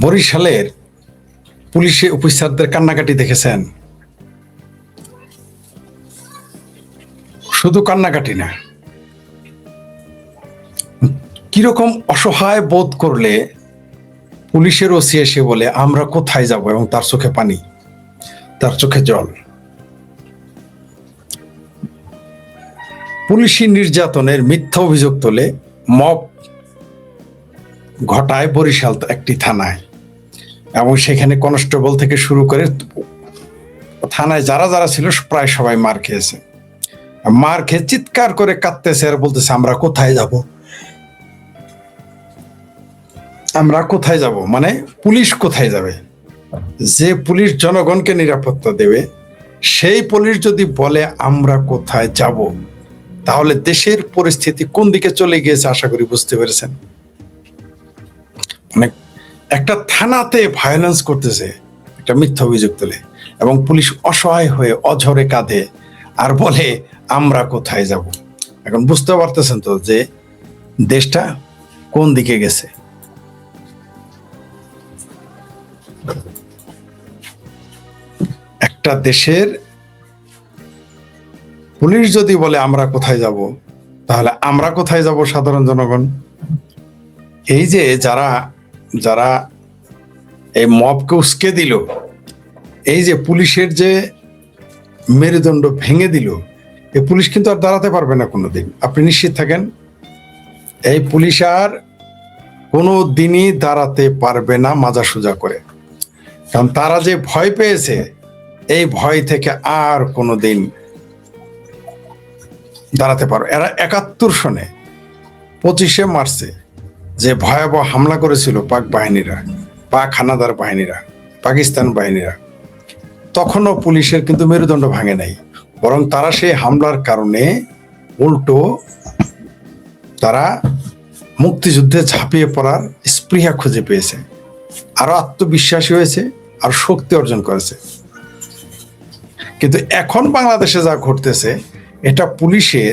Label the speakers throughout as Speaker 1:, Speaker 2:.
Speaker 1: বরিশালের পুলিশে অফিসারদের কান্নাকাটি দেখেছেন? শুধু কান্নাকাটি না, কিরকম অসহায় বোধ করলে পুলিশের ওসি এসে বলে আমরা কোথায় যাব, এবং তার চোখে পানি, তার চোখে জল। পুলিশি নির্যাতনের মিথ্যা অভিযোগ তোলে মব ঘটায় বরিশাল একটি থানায়, এবং সেখানে কনস্টেবল থেকে শুরু করে থানায় যারা যারা ছিল প্রায় সবাই মার খেয়েছে। মার খেয়ে চিৎকার করে কাঁদতেছে আর বলতেছে আমরা কোথায় যাব, আমরা কোথায় যাব। মানে পুলিশ কোথায় যাবে? যে পুলিশ জনগণকে নিরাপত্তা দেবে সেই পুলিশ যদি বলে আমরা কোথায় যাব, তাহলে দেশের পরিস্থিতি কোন দিকে চলে গিয়েছে আশা করি বুঝতে পেরেছেন। মানে একটা থানাতে ভায়োলেন্স করতেছে, একটা মিথ্যা অভিযোগ তোলে, এবং পুলিশ অসহায় হয়ে অঝরে কাঁদে আর বলে আমরা কোথায় যাব। এখন বুঝতে পারতেছেন তো যে দেশটা কোন দিকে গেছে। একটা দেশের পুলিশ যদি বলে আমরা কোথায় যাব, তাহলে আমরা কোথায় যাব সাধারণ জনগণ? এই যে যারা যারা এই মবকে উস্কে দিল, এই যে পুলিশের যে মেরুদণ্ড ভেঙে দিল, এই পুলিশ কিন্তু আর দাঁড়াতে পারবে না কোনোদিন, আপনি নিশ্চিত থাকেন। এই পুলিশ আর কোনো দিনই দাঁড়াতে পারবে না মাজা সোজা করে, কারণ তারা যে ভয় পেয়েছে, এই ভয় থেকে আর কোনোদিন দাঁড়াতে পারবে। এরা ৭১ সনে ২৫শে মার্চে যে ভয়াবহ হামলা করেছিল পাক বাহিনীরা, পাক হানাদার বাহিনীরা, পাকিস্তান বাহিনীরা, তখনও পুলিশের কিন্তু মেরুদণ্ড ভাঙে নাই, বরং তারা সেই হামলার কারণে উল্টো তারা মুক্তিযুদ্ধে ঝাঁপিয়ে পড়ার স্পৃহা খুঁজে পেয়েছে, আরো আত্মবিশ্বাসী হয়েছে, আর শক্তি অর্জন করেছে। কিন্তু এখন বাংলাদেশে যা ঘটতেছে, এটা পুলিশের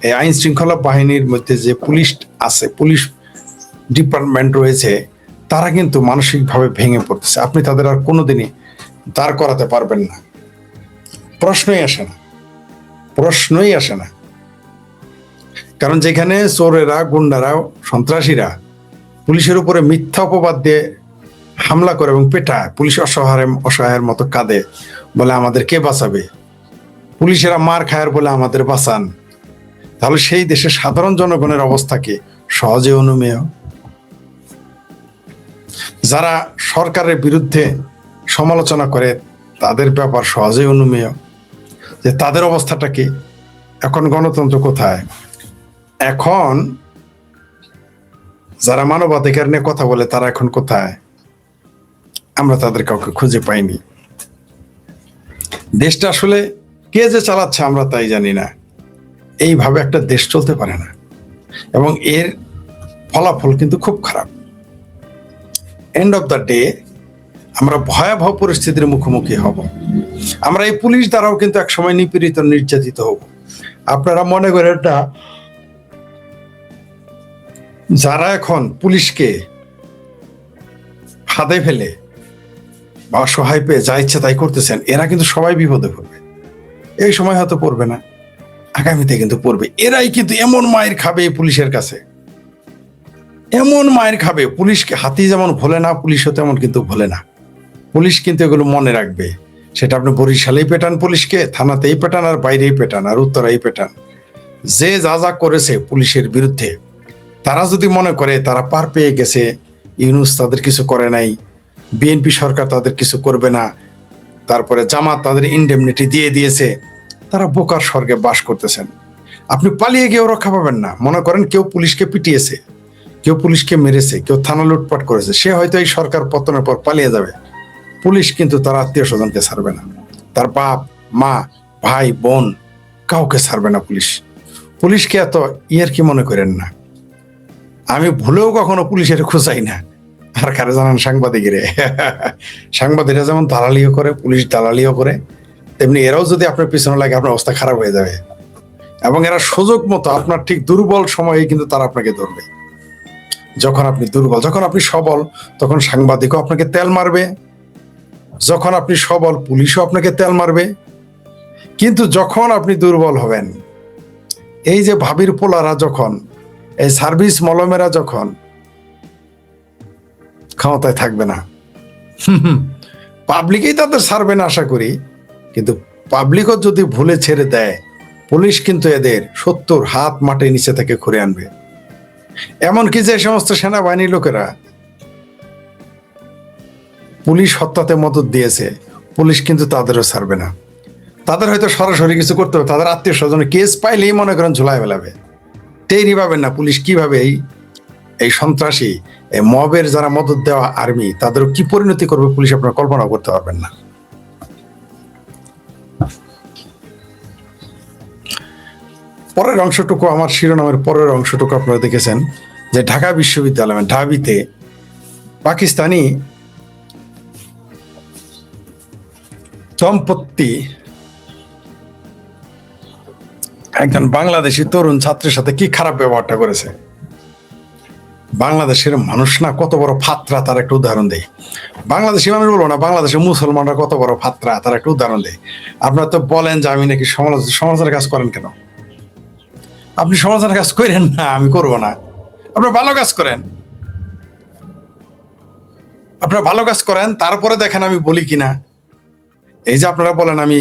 Speaker 1: এই আইন শৃঙ্খলা বাহিনীর মধ্যে যে পুলিশ আছে, পুলিশ ডিপার্টমেন্ট রয়েছে, তারা কিন্তু মানসিকভাবে ভেঙে পড়তেছে। আপনি তাদের আর কোনোদিনই দাঁড় করাতে পারবেন না, প্রশ্নই আসে না, প্রশ্নই আসে না। কারণ যেখানে চোরেরা, গুন্ডারা, সন্ত্রাসীরা পুলিশের উপরে মিথ্যা অপবাদ দিয়ে হামলা করে এবং পেটায়, পুলিশ অসহায়ের মতো কাঁদে, বলে আমাদের কে বাঁচাবে, পুলিশেরা মার খায়ার বলে আমাদের বাঁচান, তাহলে সেই দেশের সাধারণ জনগণের অবস্থাকে সহজে অনুমেয়। যারা সরকারের বিরুদ্ধে সমালোচনা করে তাদের ব্যাপার সহজে অনুমেয় যে তাদের অবস্থাটা কি। এখন গণতন্ত্র কোথায়? এখন যারা মানবাধিকার নিয়ে কথা বলে তারা এখন কোথায়? আমরা তাদের কাউকে খুঁজে পাইনি। দেশটা আসলে কে যে চালাচ্ছে আমরা তাই জানি না। এইভাবে একটা দেশ চলতে পারে না, এবং এর ফলাফল কিন্তু খুব খারাপ। এন্ড অফ দ্য ডে আমরা ভয়াবহ পরিস্থিতির মুখোমুখি হব। আমরা এই পুলিশ দ্বারাও কিন্তু একসময় নিপীড়িত, নির্যাতিত হব। আপনারা মনে করেন না যারা এখন পুলিশকে ফাঁদে ফেলে বা সহায় পেয়ে যা ইচ্ছা তাই করতেছেন, এরা কিন্তু সবাই বিপদে পড়বে। এই সময় হয়তো পড়বে না, আগামীতে কিন্তু পড়বে। এরাই কিন্তু এমন মায়ের খাবে এই পুলিশের কাছে, এমন মায়ের খাবে। পুলিশকে হাতি যেমন ভোলে না, পুলিশও তেমন কিন্তু ভোলে না। পুলিশ কিন্তু এগুলো মনে রাখবে। সেটা আপনি বরিশালেই পেটান পুলিশকে, থানাতেই পেটান, আর বাইরেই পেটান, আর উত্তরাই পেটান। যে যা যা করেছে পুলিশের বিরুদ্ধে, তারা যদি মনে করে তারা পার পেয়ে গেছে, ইউনূস তাদের কিছু করে নাই, বিএনপি সরকার তাদের কিছু করবে না, তারপরে জামাত তাদের ইনডেমনিটি দিয়ে দিয়েছে, তারা বোকার স্বর্গে বাস করতেছেন। আপনি পালিয়ে গিয়েও রক্ষা পাবেন না। মনে করেন কেউ পুলিশকে পিটিয়েছে, কেউ পুলিশকে মেরেছে, কেউ থানা লুটপাট করেছে, সে হয়তো এই সরকার পতনের পর পালিয়ে যাবে। পুলিশ কিন্তু তার আত্মীয় স্বজনকে ছাড়বে না, তার বাপ মা ভাই বোন কাউকে ছাড়বে না পুলিশ। পুলিশকে এত কি মনে করেন না। আমি ভুলেও কখনো পুলিশের খোঁজাই না। আর কারে জানান? সাংবাদিকেরা। সাংবাদিকরা যেমন দালালিও করে, পুলিশ দালালিও করে, তেমনি এরাও যদি আপনার পিছনে লাগে আপনার অবস্থা খারাপ হয়ে যাবে। এবং এরা সুযোগ মতো আপনার ঠিক দুর্বল সময়ে কিন্তু তারা আপনাকে ধরবে। যখন আপনি দুর্বল। যখন আপনি সবল, তখন সাংবাদিকও আপনাকে তেল মারবে, যখন আপনি সবল পুলিশও আপনাকে তেল মারবে। কিন্তু যখন আপনি দুর্বল হবেন, এই যে ভাবির পোলারা যখন, এই সার্ভিস মলমেরা যখন ক্ষমতায় থাকবে না, পাবলিকই তাদের ছাড়বে না আশা করি, কিন্তু পাবলিকও যদি ভুলে ছেড়ে দেয়, পুলিশ কিন্তু এদের 70 হাত মাটির নিচে থেকে ঘুরে আনবে। এমনকি যে সমস্ত সেনাবাহিনীর লোকেরা পুলিশ হত্যাতে মদত দিয়েছে, পুলিশ কিন্তু তাদেরও ছাড়বে না। তাদের হয়তো সরাসরি কিছু করতে হবে, তাদের আত্মীয় স্বজনের কেস পাইলেই মনে করেন ঝুলায় ফেলাবে। টেরই পাবেন না পুলিশ কিভাবে এই সন্ত্রাসী, এই মবের যারা মদত দেওয়া আর্মি, তাদেরও কি পরিণতি করবে পুলিশ আপনারা কল্পনা করতে পারবেন না। পরের অংশটুকু, আমার শিরোনামের পরের অংশটুকু আপনারা দেখেছেন যে ঢাকা বিশ্ববিদ্যালয় ঢাবিতে পাকিস্তানি দম্পতি একজন বাংলাদেশি তরুণ ছাত্রের সাথে কি খারাপ ব্যবহারটা করেছে। বাংলাদেশের মানুষ না কত বড় ফাত্রা, তার একটা উদাহরণ দেয়। বাংলাদেশি মানুষ বলবো না, বাংলাদেশের মুসলমানরা কত বড় ফাত্রা, তার একটা উদাহরণ দেয়। আপনারা তো বলেন যে আমি নাকি সমালোচনার কাজ করেন। কেন আপনি সমালোচনার কাজ করেন না? আমি করব না। আপনারা ভালো কাজ করেন, আপনারা ভালো কাজ করেন, তারপরে দেখেন আমি বলি কিনা। এই যে আপনারা বলেন আমি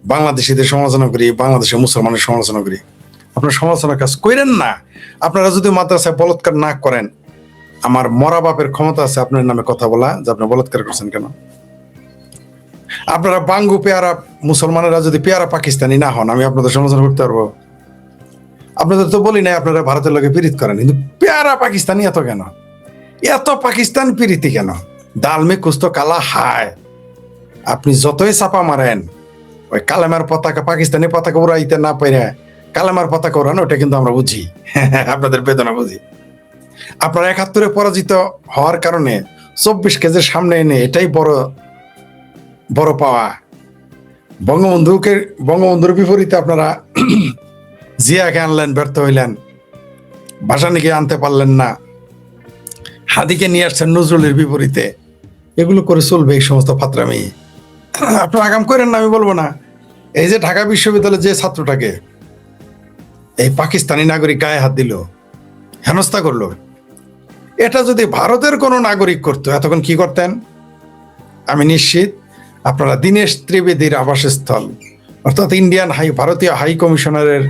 Speaker 1: বাংলাদেশিদের সমালোচনা করি, বাংলাদেশের মুসলমানের সমালোচনা করি, আপনারা সমালোচনার কাজ করেন না। আপনারা যদি মাদ্রাসায় বলৎকার না করেন, আমার মরা বাপের ক্ষমতা আছে আপনার নামে কথা বলা যে আপনি বলৎকার করছেন কেন। আপনারা বাঙ্গু পেয়ারা মুসলমানেরা যদি পেয়ারা পাকিস্তানি না হন, আমি আপনাদের সমালোচনা করতে পারবো? আপনাদের তো বলি নাই আপনারা ভারতের লোকে পীড়িত করেন, কিন্তু পেয়ারা পাকিস্তানি এত কেন? এত পাকিস্তান পীড়িতি কেন? দাল মে কুছ তো কালা হায়। আপনি যতই চাপা মারেন, ওই কালেমার পতাকা, পাকিস্তানি পতাকা উড়াইতে না পারে কালেমার পতাকা উড়ানো, ওটা কিন্তু আমরা বুঝি, আপনাদের বেদনা বুঝি। আপনারা 71-এ পরাজিত হওয়ার কারণে 24 কেজির সামনে এনে এটাই বড় পাওয়া। বঙ্গবন্ধুর বিপরীতে আপনারা জিয়াকে আনলেন, ব্যর্থ হইলেন। ভাসানীকে আনতে পারলেন না, হাদিকে নিয়ে আসছেন নজরুলের বিপরীতে। এগুলো করে চলবে এই সমস্ত ফাত্রামি? আপনারা আগাম করেন না, আমি বলবো না। এই যে ঢাকা বিশ্ববিদ্যালয়ের যে ছাত্রটাকে এই পাকিস্তানি নাগরিক গায়ে হাত দিল, হেনস্থা করলো, এটা যদি ভারতের কোনো নাগরিক করতো এতক্ষণ কি করতেন? আমি নিশ্চিত আপনারা দীনেশ ত্রিবেদীর আবাসস্থল অর্থাৎ ভারতীয় হাই কমিশনারের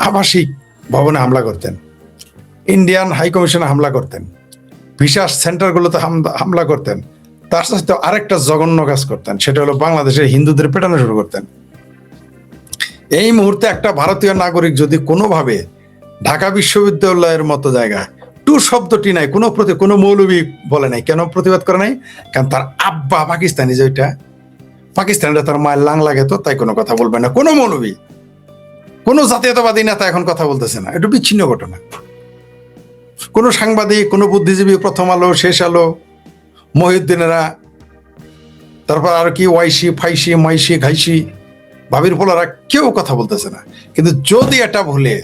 Speaker 1: আবাসিক ভবনে হামলা করতেন, ইন্ডিয়ান হাই কমিশনে হামলা করতেন, ভিসা সেন্টারগুলোতে হামলা করতেন। তার সাথে আরেকটা জঘন্য কাজ করতেন, সেটা হলো বাংলাদেশের হিন্দুদের পেটানো শুরু করতেন। এই মুহূর্তে একটা ভারতীয় নাগরিক যদি কোনোভাবে ঢাকা বিশ্ববিদ্যালয়ের মতো জায়গায় টু শব্দটি নাই, কোনো মৌলবী বলে নাই, কেন প্রতিবাদ করে নাই? কারণ তার আব্বা পাকিস্তানি, যেটা পাকিস্তানিরা তার মায়ের লাং লাগে, তো তাই কোনো কথা বলবে না। কোনো মৌলবী, কোনো জাতীয়তাবাদী নেতা এখন কথা বলতেছে না। এটা বিচ্ছিন্ন ঘটনা। কোনো সাংবাদিক, কোনো বুদ্ধিজীবী, প্রথম আলো, শেষ আলো, মহিউদ্দিনেরা, তারপর আর কি ওয়াইসি, ফাইসি, মাইসি, ঘাইসি, ভাবির পোলারা, কেউ কথা বলতেছে না। কিন্তু যদি এটা ভুলে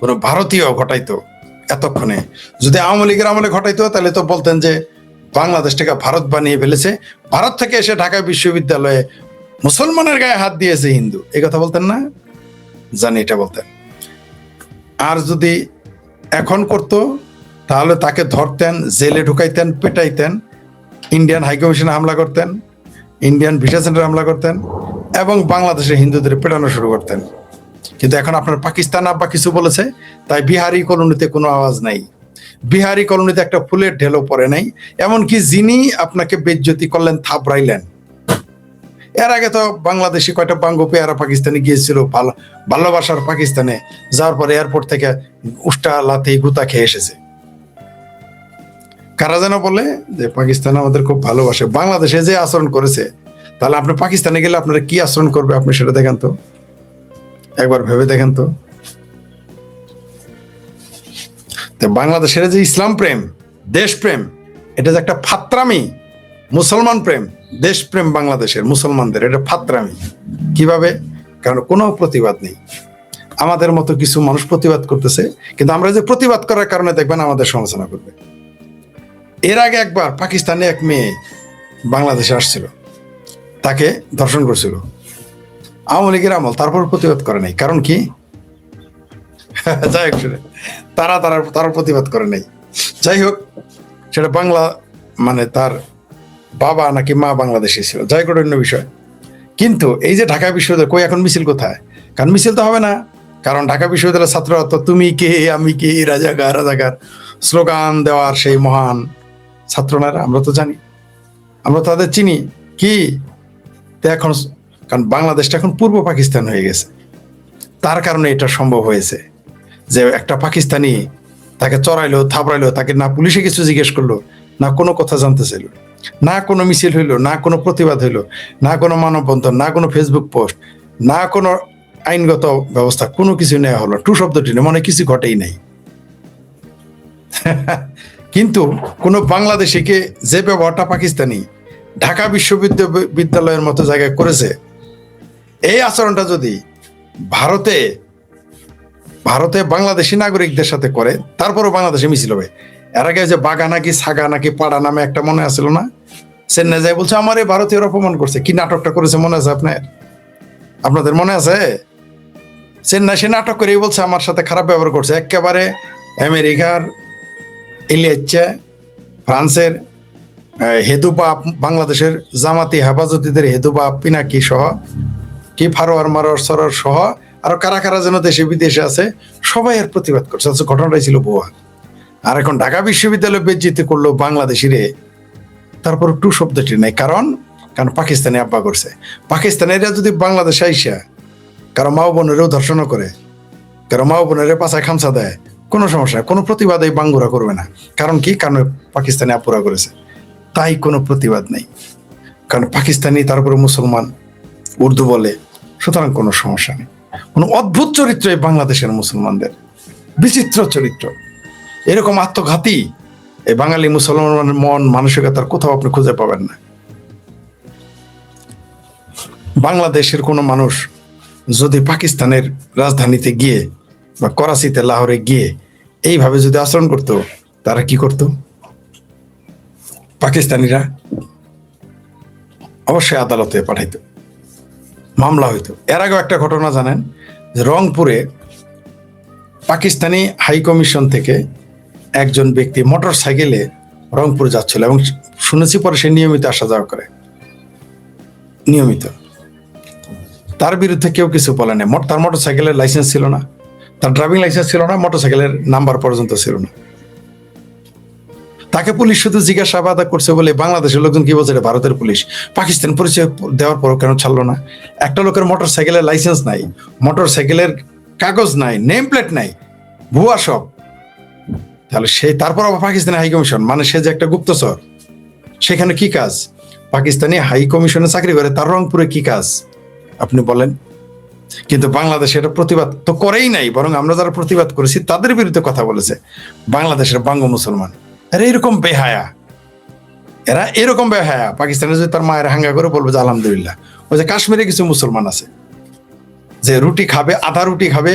Speaker 1: কোনো ভারতীয় ঘটাইতো, এতক্ষণে যদি আওয়ামী লীগের আমলে ঘটাইতো, তাহলে তো বলতেন যে বাংলাদেশটাকে ভারত বানিয়ে ফেলেছে, ভারত থেকে এসে ঢাকা বিশ্ববিদ্যালয়ে মুসলমানের গায়ে হাত দিয়েছে হিন্দু, এই কথা বলতেন না? জানি এটা বলতেন। আর যদি এখন করতো, তাহলে তাকে ধরতেন, জেলে ঢুকাইতেন, পেটাইতেন, ইন্ডিয়ান হাইকমিশনে হামলা করতেন, ইন্ডিয়ান ভিসা সেন্টারে হামলা করতেন, এবং বাংলাদেশের হিন্দুদের পেটানো শুরু করতেন। কিন্তু এখন আপনার পাকিস্তান আব্বা কিছু বলেছে, তাই বিহারি কলোনিতে কোনো আওয়াজ নাই। বিহারি কলোনিতে একটা ফুলের ঢেলও পড়ে নাই। এমনকি যিনি আপনাকে বেজ্জতি করলেন, থাপড়াইলেন, এর আগে তো বাংলাদেশি কয়টা বাঙ্গু পেয়ারা পাকিস্তানে গিয়েছিল ভালোবাসার পাকিস্তানে, যাওয়ার পরে এয়ারপোর্ট থেকে উষ্টা লাথি গুতা খেয়ে এসেছে। কারা যেন বলে যে পাকিস্তান আমাদের খুব ভালোবাসে, বাংলাদেশে যে আচরণ করেছে, তাহলে আপনি পাকিস্তানে গেলে আপনারা কি আচরণ করবে? আপনি সেটা দেখেন তো, একবার ভেবে দেখেন তো। বাংলাদেশের যে ইসলাম প্রেম, দেশ প্রেম, এটা যে একটা ফাত্রামি। মুসলমান প্রেম, দেশ প্রেম বাংলাদেশের মুসলমানদের, এটা ফাত্রামি। কিভাবে? কারণ কোনো প্রতিবাদ নেই। আমাদের মতো কিছু মানুষ প্রতিবাদ করতেছে, কিন্তু আমরা যে প্রতিবাদ করার কারণে দেখবেন আমাদের সমালোচনা করবে। এর আগে একবার পাকিস্তানে এক মেয়ে বাংলাদেশে আসছিল, তাকে ধর্ষণ করছিল, আওয়ামী লীগের আমল, তারপর প্রতিবাদ করে নাই। কারণ কি? যাই হোক, তারা প্রতিবাদ করে নাই। যাই হোক, সেটা বাংলা, মানে তার বাবা নাকি মা বাংলাদেশে ছিল, যাই হোক অন্য বিষয়। কিন্তু এই যে ঢাকা বিশ্ববিদ্যালয়, কই এখন মিছিল কোথায়? কারণ মিছিল তো হবে না, কারণ ঢাকা বিশ্ববিদ্যালয়ের ছাত্ররা তো তুমি কে আমি কে রাজাকার রাজাকার স্লোগান দেওয়ার সেই মহান ছাত্রনারা, আমরা তো জানি, আমরা তাদের চিনি। কি এখন, কারণ বাংলাদেশটা এখন পূর্ব পাকিস্তান হয়ে গেছে, তার কারণে এটা সম্ভব হয়েছে যে একটা পাকিস্তানি তাকে চড়াইলো, থাপড়াইলো, তাকে না পুলিশে কিছু জিজ্ঞেস করলো, না কোনো কথা জানতে চাইল, না কোনো মিছিল হইলো, না কোনো প্রতিবাদ হইলো, না কোনো মানববন্ধন, না কোনো ফেসবুক পোস্ট, না কোনো আইনগত ব্যবস্থা, কোনো কিছু নেওয়া হলো, টু শব্দটি নেই, মনে কিছু ঘটেই নাই। কিন্তু কোন বাংলাদেশিকে যে ব্যবহারটা পাকিস্তানি ঢাকা বিশ্ববিদ্যালয়ের মতো জায়গায় করেছে, এই আচরণটা যদি ভারতে বাংলাদেশি নাগরিকদের সাথে করে, তারপরও বাংলাদেশে মিছিল হবে। এর আগে যে বাগা নাকি সাগা নাকি পাড়া নামে একটা মনে আসছিল না, চেন্নাই যায় বলছে আমার এই ভারতীয়রা অপমান করছে, কি নাটকটা করেছে মনে আছে আপনাদের মনে আছে? চেন্নাই সে নাটক করে বলছে আমার সাথে খারাপ ব্যবহার করছে, একেবারে আমেরিকার ইলিয়াচ্ছা, ফ্রান্সের হেদুবাপ, বাংলাদেশের জামাতি হেফাজতিদের হেদুবাপ, পিনাকি সহ, কি ফারোয়ার মারোয়ার সরর সহ আরো কারা কারা যেন দেশে বিদেশে আছে, সবাই এর প্রতিবাদ করছে। ঘটনাটাই ছিল ভুয়া। আর এখন ঢাকা বিশ্ববিদ্যালয় বেজ্জিতি করলো বাংলাদেশিরে, তারপর টু শব্দটি নেই। কারণ পাকিস্তানি আব্বা করছে। পাকিস্তানিরা যদি বাংলাদেশে আইসা কারো মা বোনেরও ধর্ষণ করে, কারো মা বোনের পাছায় খামচা দেয়, কোনো সমস্যা, কোনো প্রতিবাদ এই বাঙ্গুরা করবে না। কারণ কি? কারণ পাকিস্তানি আপুরা করেছে, তাই কোনো প্রতিবাদ নেই। কারণ পাকিস্তানি, তারপরে মুসলমান, উর্দু বলে, সুতরাং কোনো সমস্যা নেই। কোনো অদ্ভুত চরিত্র এই বাংলাদেশের মুসলমানদের, বিচিত্র চরিত্র, এরকম আত্মঘাতী এই বাঙালি মুসলমানের মন মানসিকতার কোথাও আপনি খুঁজে পাবেন না। বাংলাদেশের কোনো মানুষ যদি পাকিস্তানের রাজধানীতে গিয়ে বা করাচিতে, লাহোরে গিয়ে এইভাবে যদি আচরণ করতো, তারা কি করত? পাকিস্তানিরা অবশ্যই আদালতে পাঠাইতো, মামলা হইতো। এর আগেও একটা ঘটনা জানেন, যে রংপুরে পাকিস্তানি হাই কমিশন থেকে একজন ব্যক্তি মোটর সাইকেলে রংপুর যাচ্ছিল, এবং শুনেছি পরে সে নিয়মিত আসা যাওয়া করে, নিয়মিত। তার বিরুদ্ধে কেউ কিছু বলে না। তার মোটর সাইকেলের লাইসেন্স ছিল না, তার ড্রাইভিং লাইসেন্স ছিল না, মোটর সাইকেলের নাম্বার পর্যন্ত ছিল না। তাকে পুলিশ শুধু জিজ্ঞাসাবাদ করছে বলে বাংলাদেশের লোকজন কি বলছে, ভারতের পুলিশ। পাকিস্তান পরিচয় দেওয়ার পর কেন ছাড়লো না? একটা লোকের মোটর সাইকেলের লাইসেন্স নাই, মোটর সাইকেলের কাগজ নাই, নেম প্লেট নাই, ভুয়া সব, তাহলে সে তারপর আবার পাকিস্তানি হাই কমিশন, মানে সে যে একটা গুপ্তচর, সেখানে কি কাজ? পাকিস্তানি হাই কমিশনে চাকরি করে, তার রংপুরে কি কাজ আপনি বলেন? কিন্তু বাংলাদেশ এটা প্রতিবাদ তো করেই নাই, বরং আমরা যারা প্রতিবাদ করেছি তাদের বিরুদ্ধে কথা বলেছে বাংলাদেশের বাঙ্গ মুসলমান। এরা এরকম বেহায়া, এরা এরকম বেহায়া। পাকিস্তানে যদি তার মায়ের হাঙ্গা করে বলবে যে আলহামদুলিল্লাহ। ওই যে কাশ্মীরে কিছু মুসলমান আছে যে রুটি খাবে, আধা রুটি খাবে,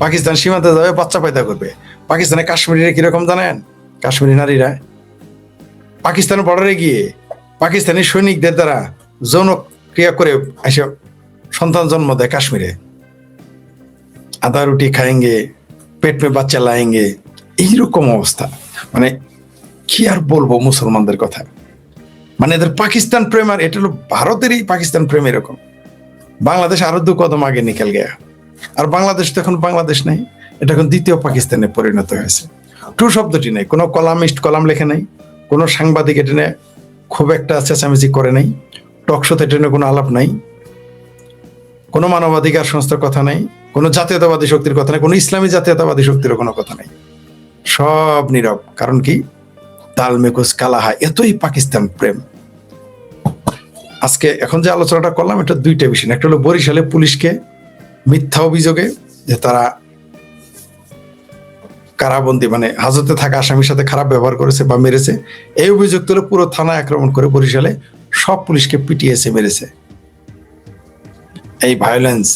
Speaker 1: পাকিস্তান সীমান্তে যাবে, বাচ্চা পয়দা করবে। পাকিস্তানে কাশ্মীরিরা কিরকম জানেন? কাশ্মীরি নারীরা পাকিস্তানের বর্ডারে গিয়ে পাকিস্তানি সৈনিকদের দ্বারা যৌন ক্রিয়া করে এসে সন্তান জন্ম দেয় কাশ্মীরে। আধা রুটি খাएंगे, পেট মে বাচ্চা লাएंगे, এইরকম অবস্থা। মানে কি আর বলবো মুসলমানদের কথা, মানে এদের পাকিস্তান প্রেম, আর এটা হলো ভারতেরই পাকিস্তান প্রেম এরকম। বাংলাদেশ আরো 2 কদম আগে নিকেল গেয়া, আর বাংলাদেশ তো এখন বাংলাদেশ নেই, এটা এখন দ্বিতীয় পাকিস্তানে পরিণত হয়েছে। টু শব্দটি নেই, কোনো কলামিস্ট কলাম লেখে নাই, কোনো সাংবাদিক এটা নিয়ে খুব একটা চেঁচামেচি করে নাই, টকশোতে এটা নিয়ে কোনো আলাপ নাই, কোনো মানবাধিকার সংস্থার কথা নাই, কোনো জাতীয়তাবাদী শক্তির কথা নাই, কোনো ইসলামী জাতীয়তাবাদী শক্তিরও কোনো কথা নাই, সব নীরব। কারণ কি? তাল মেকুস কালাহা, এতই পাকিস্তান প্রেম। আজকে এখন যে আলোচনাটা করলাম, এটা 2টা বিষয়। একটা হলো বরিশালে পুলিশকে মিথ্যা অভিযোগে যে তারা কারাবন্দি, মানে হাজতে থাকা আসামির সাথে খারাপ ব্যবহার করেছে বা মেরেছে, এই অভিযোগ তুলে পুরো থানা আক্রমণ করে বরিশালে সব পুলিশকে পিটিয়েছে, মেরেছে। এই ভায়োলেন্স,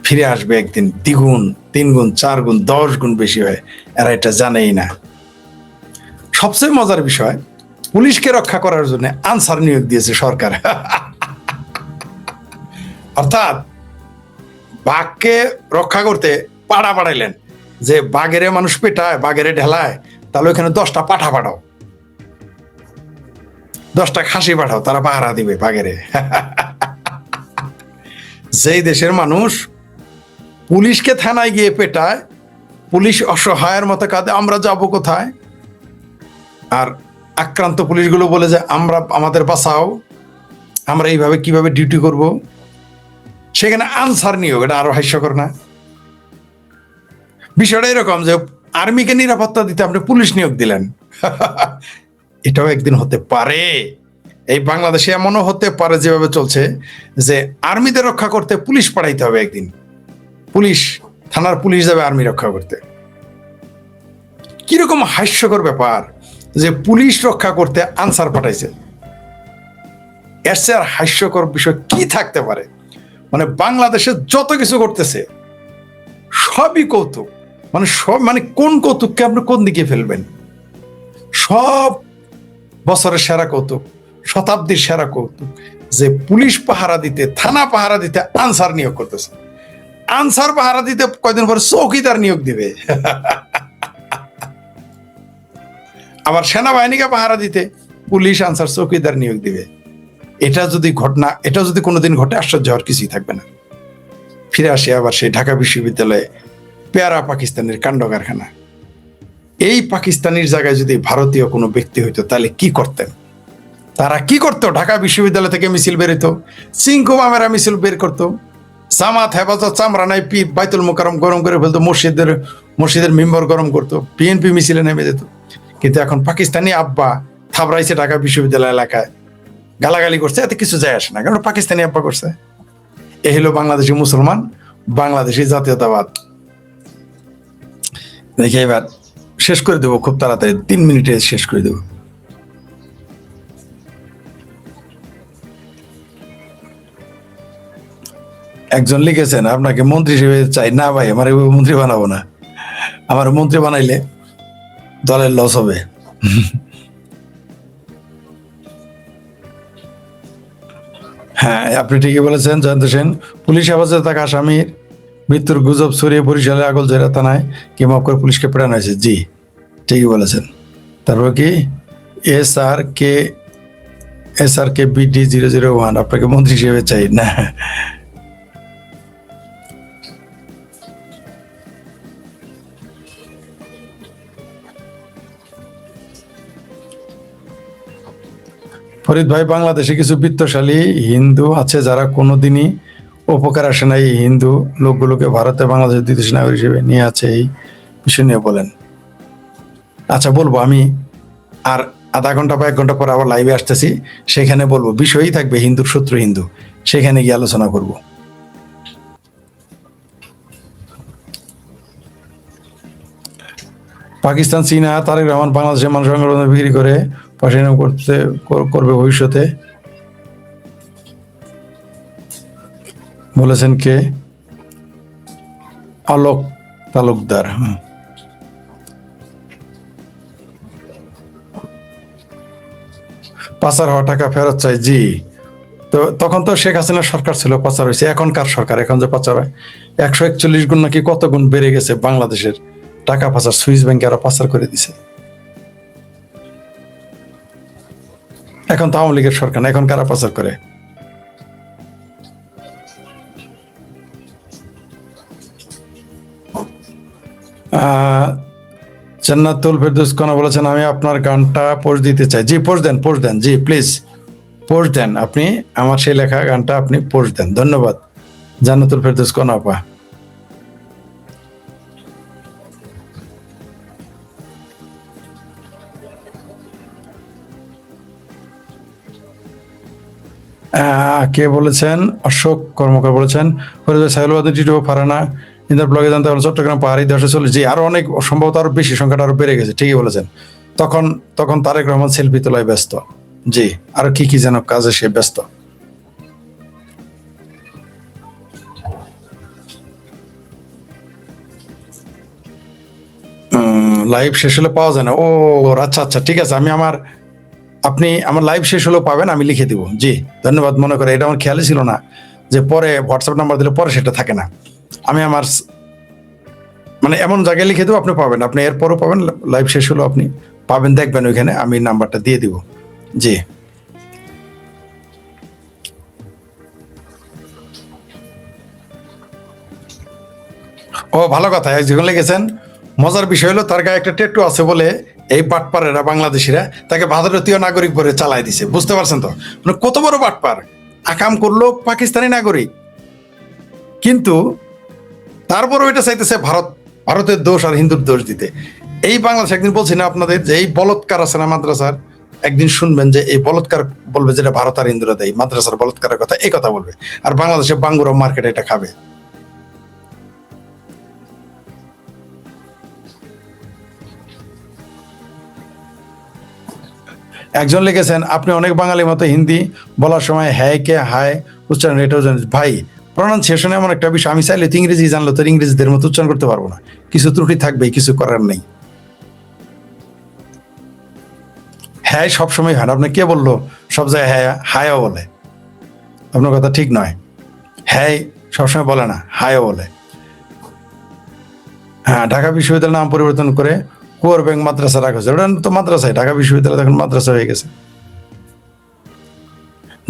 Speaker 1: ফিরে আসবে একদিন দ্বিগুণ, 3 গুণ, 4 গুণ, 10 গুণ বেশি হয়, এরা এটা জানেই না। সবচেয়ে মজার বিষয়, পুলিশকে রক্ষা করার জন্য আনসার নিয়োগ দিয়েছে সরকার। অর্থাৎ বাঘকে রক্ষা করতে পাড়া পাড়াইলেন, যে বাঘেরে মানুষ পেটায়, বাঘেরে ঢেলায়, তাহলে ওখানে 10টা পাঠা পাঠাও, 10টা খাসি পাঠাও, তারা পাহারা দিবে বাঘেরে। যেই দেশের মানুষ পুলিশকে থানায় গিয়ে পেটায়, পুলিশ অসহায়ের মতো কাঁদে, আমরা যাব কোথায়, আর আক্রান্ত পুলিশগুলো বলে যে আমরা, আমাদের বাঁচাও, আমরা এইভাবে কিভাবে ডিউটি করব, সেখানে আনসার নিয়োগ, এটা আরো হাস্যকর না? বিষয়টা এরকম যে আর্মিকে নিরাপত্তা দিতে আপনি পুলিশ নিয়োগ দিলেন। এটাও একদিন হতে পারে, এই বাংলাদেশে এমনও হতে পারে যেভাবে চলছে, যে আর্মিদের রক্ষা করতে পুলিশ পাঠাইতে হবে একদিন, পুলিশ, থানার পুলিশ যাবে আর্মি রক্ষা করতে। কিরকম হাস্যকর ব্যাপার যে পুলিশ রক্ষা করতে আনসার পাঠাইছে, এর চেয়ে আর হাস্যকর বিষয় কি থাকতে পারে? মানে বাংলাদেশে যত কিছু করতেছে সবই কৌতুক, মানে সব, মানে কোন কৌতুককে আপনি কোন দিকে ফেলবেন? সব বছরের সেরা কৌতুক, শতাব্দীর সেরা কৌতুক, যে পুলিশ পাহারা দিতে, থানা পাহারা দিতে আনসার নিয়োগ করতেছে, আনসার পাহারা দিতে কয়দিন পরে চৌকিদার নিয়োগ দিবে। আবার সেনাবাহিনীকে পাহারা দিতে পুলিশ, আনসার, চৌকিদার নিয়োগ দিবে। এটা যদি ঘটনা, এটা যদি কোনোদিন ঘটে, আশ্চর্য হওয়ার কিছুই থাকবে না। ফিরে আসি আবার সেই ঢাকা বিশ্ববিদ্যালয়ে পেয়ারা পাকিস্তানের কাণ্ড কারখানা। এই পাকিস্তানির জায়গায় যদি ভারতীয় কোনো ব্যক্তি হইতো, তাহলে কি করতেন? তারা কি করতো? ঢাকা বিশ্ববিদ্যালয় থেকে মিছিল বেরোতো, চিঙ্কু মামেরা মিছিল বের করতো, জামাত হেফাজত চামড়া নাই পীর বাইতুল মোকাররম গরম করে ফেলতো, মসজিদের মেম্বার গরম করতো, বিএনপি মিছিলে নেমে যেত। কিন্তু এখন পাকিস্তানি আব্বা থাবড়াইছে ঢাকা বিশ্ববিদ্যালয় এলাকায়, গালাগালি করছে, এতে কিছু যায় আসে না, কারণ পাকিস্তানি আব্বা করছে। এ হলো বাংলাদেশি মুসলমান, বাংলাদেশি জাতীয়তাবাদ। দেখি এবার শেষ করে দেবো খুব তাড়াতাড়ি, 3 মিনিটে শেষ করে দেবো। একজন লিখেছেন, আপনাকে মন্ত্রী হিসেবে চাই। না ভাই, আমার মন্ত্রী বানাবো না, আমার মন্ত্রী বানাইলে দলের লস হবে। হ্যাঁ, আপনি ঠিকই বলেছেন জয়ন্ত সেন। পুলিশ হেফাজতে থাকা আসামির মৃত্যুর গুজব ছড়িয়ে বরিশালে আগলঝরা থানায় কি মাফ করে পুলিশকে পেটানো হয়েছে। জি, ঠিকই বলেছেন। তারপর কি SRK BD 001, আপনাকে মন্ত্রী হিসেবে চাই না। ফরিদ ভাই, বাংলাদেশে কিছু বিত্তশালী হিন্দু আছে যারা কোনোদিনই উপকার আসে না, এই হিন্দু লোকগুলোকে ভারতে বাংলাদেশের দ্বিতীয় নাগরিক হিসেবে নিয়ে আছে, এই বিষয় নিয়ে বলেন। আচ্ছা, বলবো আমি, আর আধা ঘন্টা বা 1 ঘন্টা পর আবার লাইভে আসতেছি, সেখানে বলবো, বিষয়ই থাকবে হিন্দুর শত্রু হিন্দু, সেখানে গিয়ে আলোচনা করব। পাকিস্তান, চীনা, তারেক রহমান বাংলাদেশের মানুষ সংগঠন বিক্রি করে পয়সা ইনকাম করবে ভবিষ্যতে, বলেছেন কে? আলোক তালুকদার। পাচার হওয়া টাকা ফেরত চাই। জি, তো তখন তো শেখ হাসিনার সরকার ছিল, পাচার হয়েছে। এখনকার সরকার, এখন যে পাচার হয় 141 গুণ নাকি কত গুণ বেড়ে গেছে বাংলাদেশের টাকা পাচার। সুইস ব্যাংকে আরো পাচার করে দিছে। এখন তো আওয়ামী লীগের সরকার না, এখন কারা পাচার করে? জান্নাতুল ফেরদৌস কোনা বলেছেন, আমি আপনার গানটা পোস্ট দিতে চাই। জি, পোস্ট দেন, জি প্লিজ পোস্ট দেন, আপনি আমার সেই লেখা গানটা আপনি পোস্ট দেন। ধন্যবাদ জান্নাতুল ফেরদৌস কোনা আপা। কে বলেছেন? অশোক কর্মকার বলেছেন, সাহেলবাদী টিটু ফারানা ইন্দার ব্লগে জানতে পারলাম চট্টগ্রাম পাহাড়ি 1040। জি, আরো অনেক, সম্ভবত আরো বেশি, সংখ্যাটা আরো বেড়ে গেছে। ঠিকই বলেছেন। তখন তারেক রহমান সেলফি তোলায় ব্যস্ত। জি, আর কি যেন কাজে সে ব্যস্ত। লাইভ শেষ হলে পাওয়া যায় না, ও আচ্ছা আচ্ছা ঠিক আছে, আপনি আমার লাইভ শেষ হলেও পাবেন, আমি লিখে দিব। জি ধন্যবাদ। মনে করে এটা আমার খেয়ালই ছিল না যে পরে হোয়াটসঅ্যাপ নাম্বার দিলে পরে সেটা থাকে না। আমি আমার মানে এমন জায়গায় লিখে দেবো, আপনি পাবেন, আপনি এরপরও পাবেন, লাইভ শেষ হলেও আপনি পাবেন, দেখবেন ওইখানে আমি নাম্বারটা দিয়ে দিব। জি ও ভালো কথা, একজন লিখেছেন মজার বিষয় হলো তার গায়ে একটা ট্যাটু আছে বলে এই বাটপারেরা বাংলাদেশিরা তাকে ভারতীয় নাগরিক বলে চালাই দিছে। বুঝতে পারছেন তো মানে কত বড় বাটপার, আকাম করলো পাকিস্তানি নাগরিক, কিন্তু তারপরও এটা চাইতেছে ভারতের দোষ আর হিন্দুর দোষ দিতে। এই বাংলাদেশ একদিন বলছি না আপনাদের যে এই বলৎকার আছে না মাদ্রাসার, একদিন শুনবেন যে এই বলৎকার বলবে যেটা ভারত আর হিন্দুরা দেয়, মাদ্রাসার বলৎকারের কথা এই কথা বলবে, আর বাংলাদেশে বাঙ্গুরা মার্কেটে এটা খাবে। একজন লিখেছেন আপনি অনেক বাঙালির মতো হিন্দি বলার সময় হ্যায় কে হায় উচ্চারণ এটাও জানেন ভাই। প্রনাউন্সিয়েশন এমন একটা বিষয়, আমি চাইলে তো ইংরেজি জানলো তো ইংরেজিদের মতো উচ্চারণ করতে পারবো না, কিছু ত্রুটি থাকবেই, কিছু করার নেই। হ্যাঁ সবসময় হয় না, আপনি কে বললো সব জায়গায় হ্যাঁ হায়ও বলে? আপনার কথা ঠিক নয়, হ্যাঁ সবসময় বলে না, হায়ও বলে। হ্যাঁ ঢাকা বিশ্ববিদ্যালয়ের নাম পরিবর্তন করে কুয়ার ব্যাংক মাদ্রাসা রাখা হয়েছে, ওটা তো মাদ্রাসায়, ঢাকা বিশ্ববিদ্যালয় এখন মাদ্রাসা হয়ে গেছে।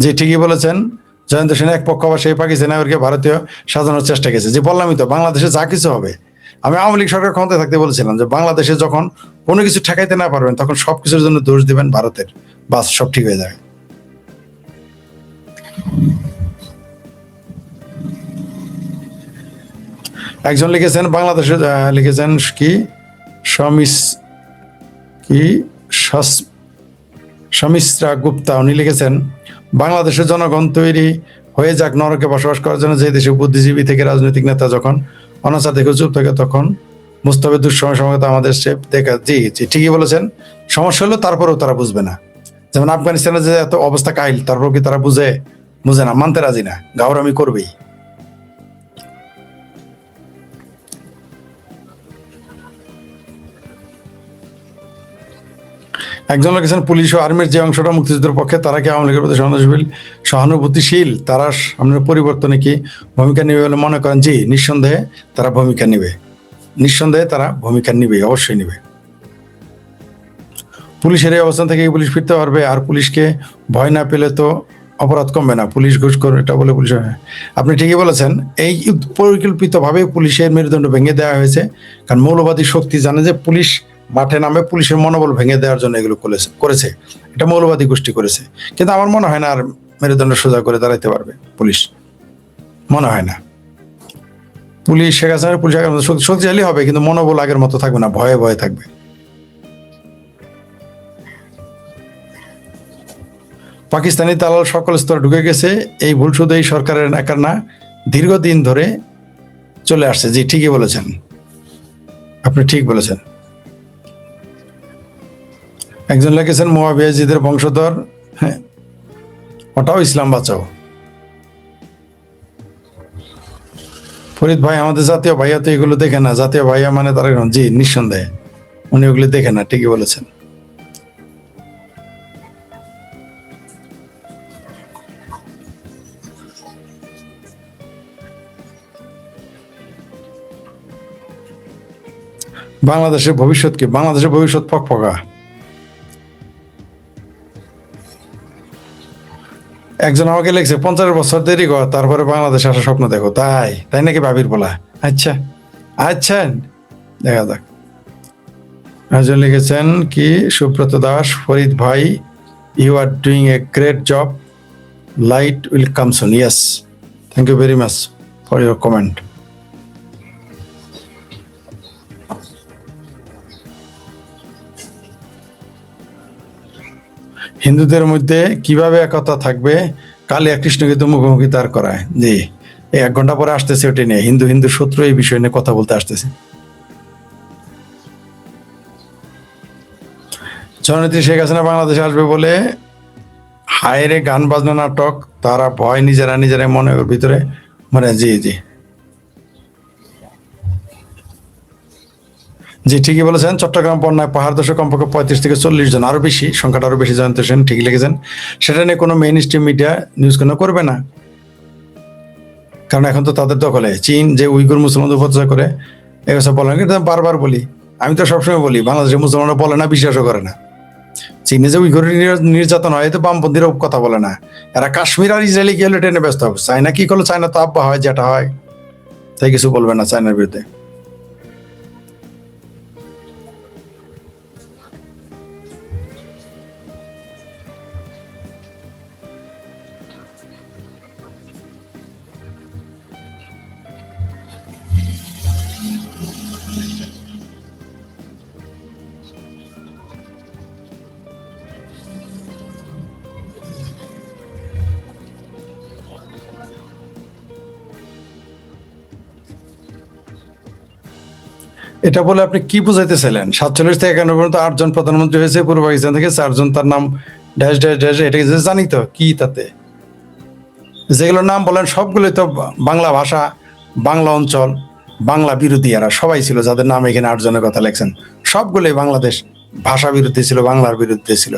Speaker 1: জি ঠিকই বলেছেন। জয়ন্ত সেন এক পক্ষ আবার সেই পাকিস্তানি নাগরিককে ভারতীয় সাজানোর চেষ্টা গেছে। যে বললামই তো বাংলাদেশে যা কিছু হবে, আমি আওয়ামী লীগ সরকার ক্ষমতায় থাকতে বলেছিলাম যে বাংলাদেশে যখন কোনো কিছু ঠেকাইতে না পারবেন তখন সবকিছুর জন্য দোষ দিবেন ভারতের, বাস সব ঠিক হয়ে যাবে। একজন লিখেছেন বাংলাদেশে লিখেছেন কি সমিস কি সমিশ্রা গুপ্তা, উনি লিখেছেন বাংলাদেশের জনগণ তৈরি হয়ে যাক নরকে বসবাস করার জন্য, যে দেশে বুদ্ধিজীবী থেকে রাজনৈতিক নেতা যখন অনাচার দেখে চুপ থাকে তখন বুঝতে হবে দুঃসময় সময় আমাদের সে দেখা। জি জি ঠিকই বলেছেন। সমস্যা হলো তারপরেও তারা বুঝবে না, যেমন আফগানিস্তানের যে এত অবস্থা কাহিল, তারপর কি তারা বুঝে না, মানতে রাজি না, গাওরামি করবেই। একজন লিখেছেন পুলিশ ও আর্মির যে অংশটা মুক্তিযুদ্ধের পক্ষে তারা কি আওয়ামী লীগের প্রতি সহানুভূতিশীল, তারা সামনের পরিবর্তনে কি ভূমিকা নেবে বলে মনে করেন? জি নিঃসন্দেহে তারা ভূমিকা নেবে, নিঃসন্দেহে তারা ভূমিকা নেবে, অবশ্যই নেবে। পুলিশের এই অবস্থান থেকে পুলিশ ফিরতে পারবে, আর পুলিশকে ভয় না পেলে তো অপরাধ কমবে না, পুলিশ ঘুষ করে এটা বলে পুলিশ। আপনি ঠিকই বলেছেন, এই পরিকল্পিতভাবে পুলিশের মেরুদণ্ড ভেঙে দেওয়া হয়েছে, কারণ মৌলবাদী শক্তি জানে যে পুলিশ মাঠে নামে পুলিশের মনোবল ভেঙে দেওয়ার জন্য এগুলো করেছে, এটা মৌলবাদী গোষ্ঠী করেছে। কিন্তু আমার মনে হয় না আর মেরুদণ্ড সোজা করে দাঁড়াইতে পারবে পুলিশ, মনে হয় না। পুলিশ শেখ হাসিনার পুলিশ আগের মতো শক্তিশালী হবে, কিন্তু মনোবল আগের মতো থাকবে না, ভয়ে ভয়ে থাকবে। পাকিস্তানি দালাল সকল স্তরে ঢুকে গেছে, এই ভুল শুধু এই সরকারের একার না, দীর্ঘদিন ধরে চলে আসছে। জি ঠিকই বলেছেন, আপনি ঠিক বলেছেন। একজন লিখেছেন মুয়াবিয়াজিদের বংশধর, হ্যাঁ ওটাও ইসলাম বাঁচাও। ফরিদ ভাই আমাদের জাতীয় ভাইয়া তো এগুলো দেখে না, জাতীয় ভাইয়া মানে তারা, জি নিঃসন্দেহে উনি ওগুলো দেখে না, ঠিকই বলেছেন। বাংলাদেশের ভবিষ্যৎ কি? বাংলাদেশের ভবিষ্যৎ ফকফকা। একজন আমাকে লিখছে 50 বছর দেরি কর তারপরে বাংলাদেশে আসার স্বপ্ন দেখো, তাই তাই নাকি ভাবির বলা? আচ্ছা আচ্ছা দেখা যাক। একজন লিখেছেন কি সুব্রত দাস, ফরিদ ভাই you are doing a great job, light will come soon. Yes, thank you very much for your comment. হিন্দুদের মধ্যে কিভাবে একতা থাকবে, কালী কৃষ্ণকে তো মুখোমুখি তার করায়। জি এই 1 ঘন্টা পরে আসতেছে ওটা নিয়ে, হিন্দু শত্রু এই বিষয় নিয়ে কথা বলতে আসতেছে। জননেত্রী শেখ হাসিনা বাংলাদেশে আসবে বলে হায়রে গান বাজনা নাটক, তারা ভয় নিজেরা মনের ভিতরে মানে। জি জি জি ঠিকই বলেছেন, চট্টগ্রাম বন্যায় পাহাড় ধসে কমপক্ষে 35 থেকে 40 জন, আরো বেশি, সংখ্যাটা আরো বেশি জয়ন্ত সেন ঠিকই লিখেছেন। সেটা নিয়ে কোনো মেইন স্ট্রিম মিডিয়া নিউজ কেন করবে না, কারণ এখন তো তাদের দখলে। চীন যে উইগুর মুসলমানদের উপর করে এসব বলেন, কিন্তু আমি বারবার বলি, আমি তো সবসময় বলি বাংলাদেশের মুসলমানরা বলে না, বিশ্বাসও করে না। চীনে যে উইগুরের নির্যাতন হয়, তো বামপন্থীরা কথা বলে না। এরা কাশ্মীর আর ইসরায়েলি কি হলে টেনে ব্যস্ত হবে। চায়না কি করলো, চায়না তো আব্বা হয়, যেটা হয়, তাই কিছু বলবে না চায়নার বিরুদ্ধে। এটা বলে আপনি কি বুঝাইতেছিলেন? 47 থেকে 91 পর্যন্ত 8 জন প্রধানমন্ত্রী হয়েছে, পূর্ব পাকিস্তান থেকে 4 জন, তার নাম ড্যাশ ড্যাশ ড্যাশ, এটা জানি তো, কি তাতে? যেগুলো নাম বলেন সবগুলোই তো বাংলা ভাষা, বাংলা অঞ্চল, বাংলা বিরোধী, এরা সবাই ছিল যাদের নাম এখানে 8 জনের কথা লেখছেন। সবগুলোই বাংলাদেশ ভাষা বিরোধী ছিল, বাংলার বিরুদ্ধে ছিল।